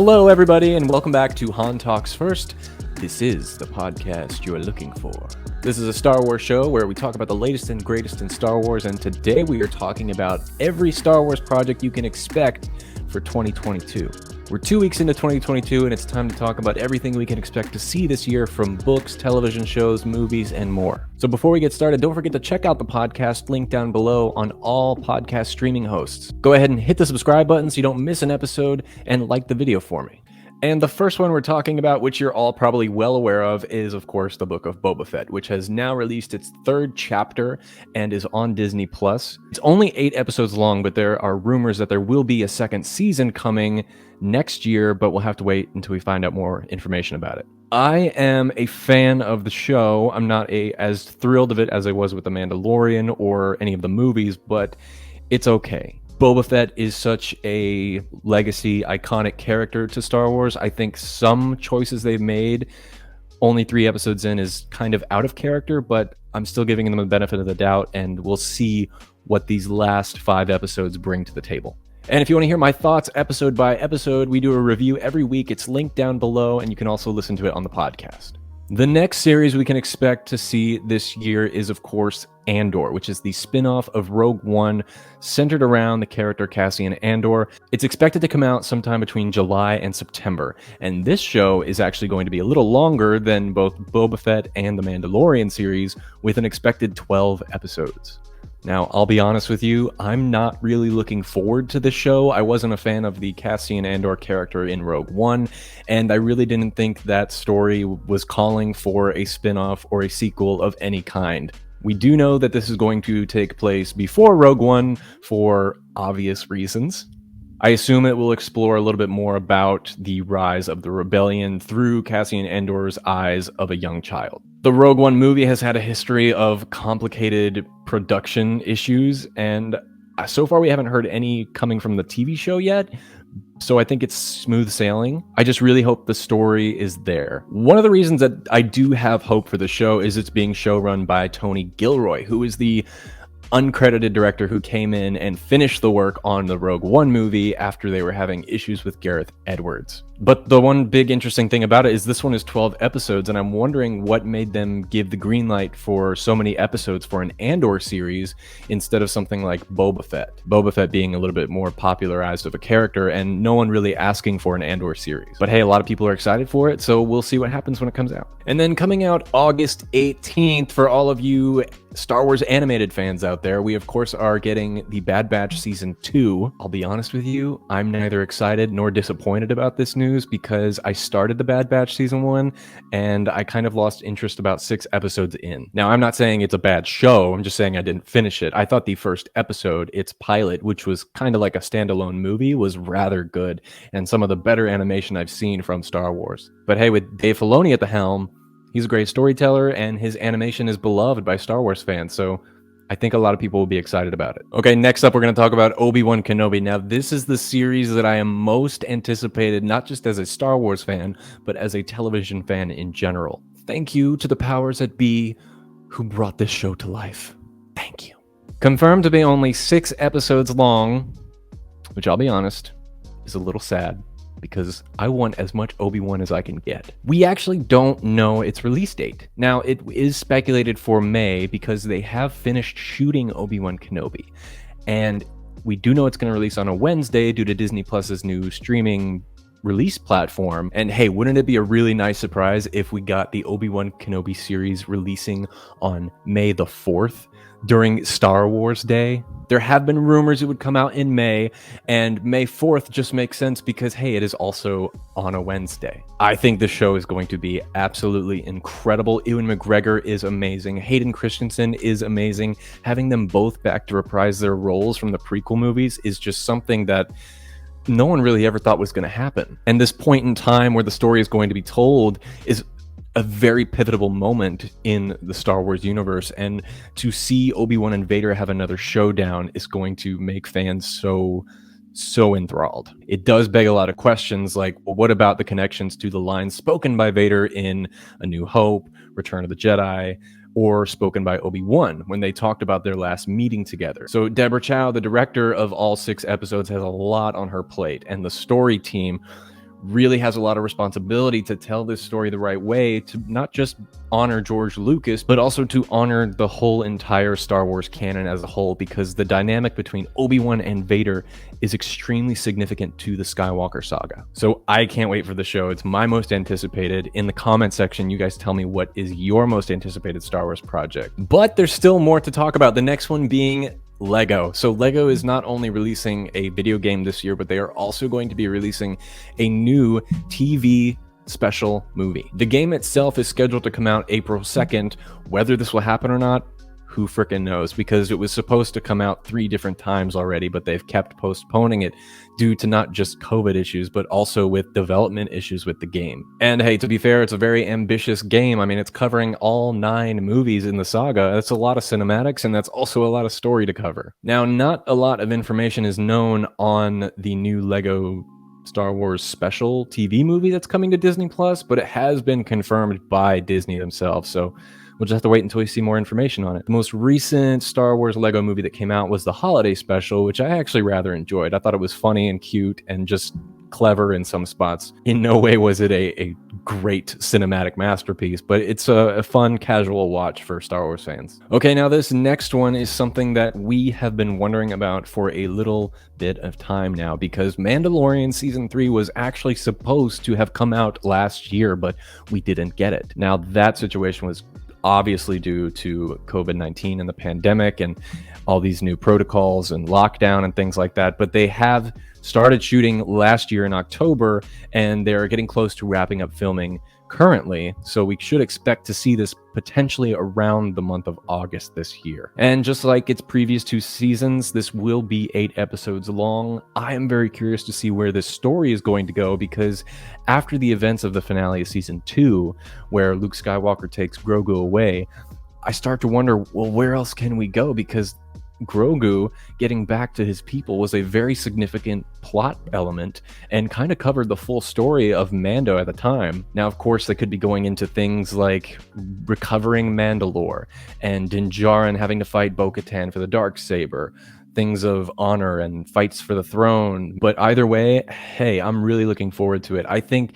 Hello, everybody, and welcome back to Han Talks First. This is the podcast you are looking for. This is a Star Wars show where we talk about the latest and greatest in Star Wars, and today we are talking about every Star Wars project you can expect for 2022. We're 2 weeks into 2022, and it's time to talk about everything we can expect to see this year from books, television shows, movies, and more. So before we get started, don't forget to check out the podcast link down below on all podcast streaming hosts. Go ahead and hit the subscribe button so you don't miss an episode, and like the video for me. And the first one we're talking about, which you're all probably well aware of, is, of course, the book of Boba Fett, which has now released its third chapter and is on Disney+. It's only 8 episodes long, but there are rumors that there will be a second season coming next year, but we'll have to wait until we find out more information about it. I am a fan of the show. I'm not as thrilled of it as I was with The Mandalorian or any of the movies, but it's okay. Boba Fett is such a legacy, iconic character to Star Wars. I think some choices they've made, only 3 episodes in, is kind of out of character, but I'm still giving them the benefit of the doubt, and we'll see what these last 5 episodes bring to the table. And if you want to hear my thoughts episode by episode, we do a review every week. It's linked down below, and you can also listen to it on the podcast. The next series we can expect to see this year is, of course, Andor, which is the spin-off of Rogue One, centered around the character Cassian Andor. It's expected to come out sometime between July and September, and this show is actually going to be a little longer than both Boba Fett and the Mandalorian series, with an expected 12 episodes. Now, I'll be honest with you, I'm not really looking forward to this show. I wasn't a fan of the Cassian Andor character in Rogue One, and I really didn't think that story was calling for a spin-off or a sequel of any kind. We do know that this is going to take place before Rogue One for obvious reasons. I assume it will explore a little bit more about the rise of the rebellion through Cassian Andor's eyes of a young child. The Rogue One movie has had a history of complicated production issues, and so far we haven't heard any coming from the TV show yet, so I think it's smooth sailing. I just really hope the story is there. One of the reasons that I do have hope for the show is it's being showrun by Tony Gilroy, who is the uncredited director who came in and finished the work on the Rogue One movie after they were having issues with Gareth Edwards. But the one big interesting thing about it is this one is 12 episodes, and I'm wondering what made them give the green light for so many episodes for an Andor series instead of something like Boba Fett. Boba Fett being a little bit more popularized of a character and no one really asking for an Andor series. But hey, a lot of people are excited for it, so we'll see what happens when it comes out. And then coming out August 18th, for all of you Star Wars animated fans out there, we of course are getting the Bad Batch Season 2. I'll be honest with you, I'm neither excited nor disappointed about this news because I started the Bad Batch Season 1 and I kind of lost interest about 6 episodes in. Now, I'm not saying it's a bad show, I'm just saying I didn't finish it. I thought the first episode, its pilot, which was kind of like a standalone movie, was rather good and some of the better animation I've seen from Star Wars. But hey, with Dave Filoni at the helm, he's a great storyteller, and his animation is beloved by Star Wars fans, so I think a lot of people will be excited about it. Okay, next up, we're going to talk about Obi-Wan Kenobi. Now, this is the series that I am most anticipated, not just as a Star Wars fan, but as a television fan in general. Thank you to the powers that be who brought this show to life. Thank you. Confirmed to be only 6 episodes long, which I'll be honest, is a little sad, because I want as much Obi-Wan as I can get. We actually don't know its release date. Now, it is speculated for May because they have finished shooting Obi-Wan Kenobi. And we do know it's going to release on a Wednesday due to Disney Plus's new streaming release platform. And hey, wouldn't it be a really nice surprise if we got the Obi-Wan Kenobi series releasing on May the 4th? During Star Wars Day? There have been rumors it would come out in May, and May 4th just makes sense because, hey, it is also on a Wednesday. I think the show is going to be absolutely incredible. Ewan McGregor is amazing. Hayden Christensen is amazing. Having them both back to reprise their roles from the prequel movies is just something that no one really ever thought was going to happen. And this point in time where the story is going to be told is a very pivotal moment in the Star Wars universe, and to see Obi-Wan and Vader have another showdown is going to make fans so enthralled. It does beg a lot of questions like, well, what about the connections to the lines spoken by Vader in A New Hope, Return of the Jedi, or spoken by Obi-Wan when they talked about their last meeting together? So Deborah Chow, the director of all 6 episodes, has a lot on her plate, and the story team really has a lot of responsibility to tell this story the right way, to not just honor George Lucas, but also to honor the whole entire Star Wars canon as a whole, because the dynamic between Obi-Wan and Vader is extremely significant to the Skywalker saga. So I can't wait for the show. It's my most anticipated. In the comment section, you guys tell me what is your most anticipated Star Wars project. But there's still more to talk about. The next one being Lego. So Lego is not only releasing a video game this year, but they are also going to be releasing a new TV special movie. The game itself is scheduled to come out April 2nd. Whether this will happen or not, who frickin' knows, because it was supposed to come out 3 different times already, but they've kept postponing it due to not just COVID issues, but also with development issues with the game. And hey, to be fair, it's a very ambitious game. I mean, it's covering all 9 movies in the saga. That's a lot of cinematics, and that's also a lot of story to cover. Now, not a lot of information is known on the new Lego Star Wars special TV movie that's coming to Disney Plus, but it has been confirmed by Disney themselves, so we'll just have to wait until we see more information on it. The most recent Star Wars Lego movie that came out was the holiday special, which I actually rather enjoyed. I thought it was funny and cute and just clever in some spots. In no way was it a great cinematic masterpiece, but it's a fun, casual watch for Star Wars fans. Okay, now this next one is something that we have been wondering about for a little bit of time now, because Mandalorian Season 3 was actually supposed to have come out last year, but we didn't get it. Now, that situation was obviously due to COVID-19 and the pandemic and all these new protocols and lockdown and things like that. But they have started shooting last year in October, and they're getting close to wrapping up filming currently. So we should expect to see this potentially around the month of August this year. And just like its previous 2 seasons, this will be 8 episodes long. I am very curious to see where this story is going to go, because after the events of the finale of season 2, where Luke Skywalker takes Grogu away, I start to wonder, well, where else can we go? Because Grogu getting back to his people was a very significant plot element and kind of covered the full story of Mando at the time. Now, of course, they could be going into things like recovering Mandalore and Din Djarin having to fight Bo-Katan for the Darksaber, things of honor and fights for the throne. But either way, hey, I'm really looking forward to it. I think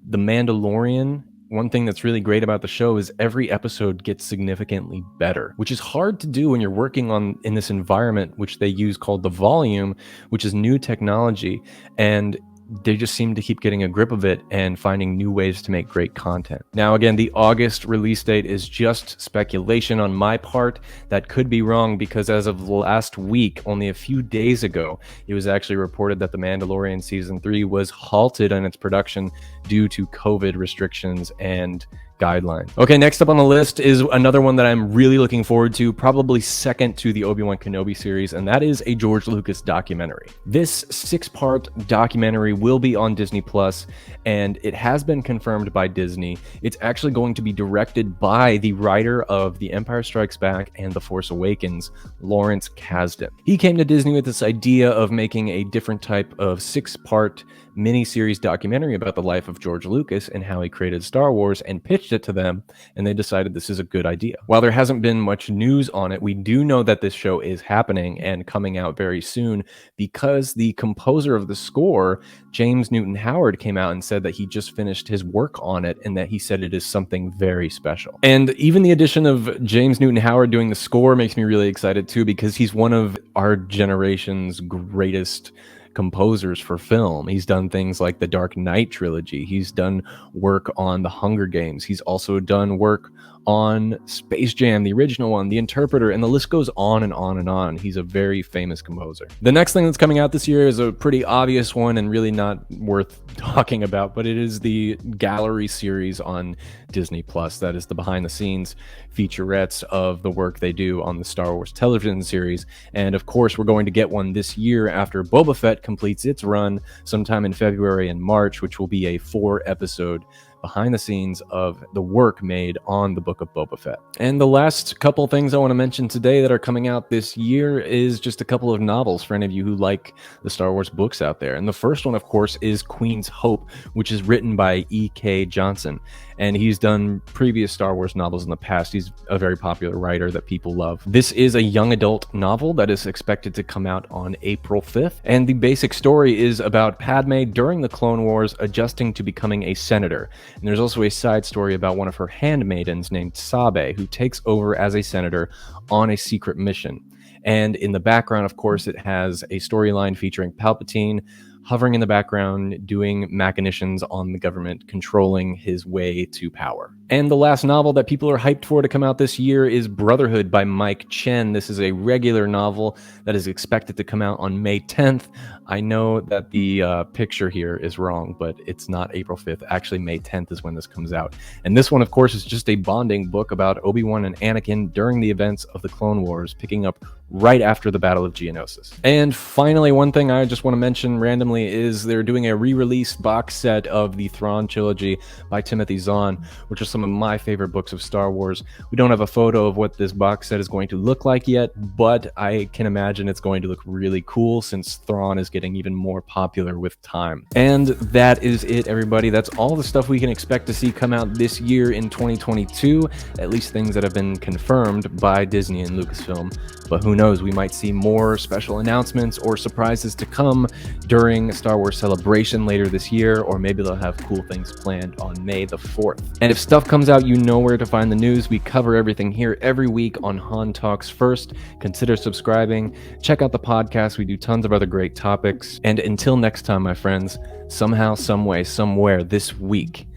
The Mandalorian, one thing that's really great about the show is every episode gets significantly better, which is hard to do when you're working in this environment, which they use called the volume, which is new technology. And they just seem to keep getting a grip of it and finding new ways to make great content. Now, again, the August release date is just speculation on my part. That could be wrong, because as of last week, only a few days ago, it was actually reported that The Mandalorian Season 3 was halted in its production due to COVID restrictions and guidelines. Okay, next up on the list is another one that I'm really looking forward to, probably second to the Obi-Wan Kenobi series, and that is a George Lucas documentary. This 6-part documentary will be on Disney Plus, and it has been confirmed by Disney. It's actually going to be directed by the writer of The Empire Strikes Back and The Force Awakens, Lawrence Kasdan. He came to Disney with this idea of making a different type of 6-part mini-series documentary about the life of George Lucas and how he created Star Wars, and pitched it to them, and they decided this is a good idea. While there hasn't been much news on it, we do know that this show is happening and coming out very soon, because the composer of the score, James Newton Howard, came out and said that he just finished his work on it and that he said it is something very special. And even the addition of James Newton Howard doing the score makes me really excited too, because he's one of our generation's greatest composers for film. He's done things like the Dark Knight trilogy. He's done work on the Hunger Games. He's also done work on Space Jam, the original one, The Interpreter, and the list goes on and on and on. He's a very famous composer. The next thing that's coming out this year is a pretty obvious one and really not worth talking about, but it is the Gallery series on Disney Plus. That is the behind-the-scenes featurettes of the work they do on the Star Wars television series. And of course, we're going to get one this year after Boba Fett completes its run sometime in February and March, which will be a 4-episode behind the scenes of the work made on the Book of Boba Fett. And the last couple things I want to mention today that are coming out this year is just a couple of novels for any of you who like the Star Wars books out there. And the first one, of course, is Queen's Hope, which is written by E.K. Johnson. And he's done previous Star Wars novels in the past. He's a very popular writer that people love. This is a young adult novel that is expected to come out on April 5th. And the basic story is about Padme during the Clone Wars adjusting to becoming a senator. And there's also a side story about one of her handmaidens named Sabe, who takes over as a senator on a secret mission. And in the background, of course, it has a storyline featuring Palpatine hovering in the background, doing machinations on the government, controlling his way to power. And the last novel that people are hyped for to come out this year is Brotherhood by Mike Chen. This is a regular novel that is expected to come out on May 10th. I know that the picture here is wrong, but it's not April 5th. Actually, May 10th is when this comes out. And this one, of course, is just a bonding book about Obi-Wan and Anakin during the events of the Clone Wars, picking up right after the Battle of Geonosis. And finally, one thing I just want to mention randomly is they're doing a re-release box set of the Thrawn Trilogy by Timothy Zahn, which are some of my favorite books of Star Wars. We don't have a photo of what this box set is going to look like yet, but I can imagine it's going to look really cool since Thrawn is getting even more popular with time. And that is it, everybody. That's all the stuff we can expect to see come out this year in 2022, at least things that have been confirmed by Disney and Lucasfilm. But who knows, we might see more special announcements or surprises to come during Star Wars Celebration later this year, or maybe they'll have cool things planned on May the 4th. And if stuff comes out, you know where to find the news. We cover everything here every week on Han Talks First. Consider subscribing. Check out the podcast. We do tons of other great topics. And until next time, my friends, somehow, some way, somewhere this week,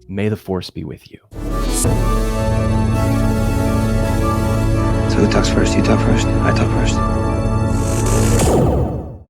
may the Force be with you. So who talks first? You talk first? I talk first.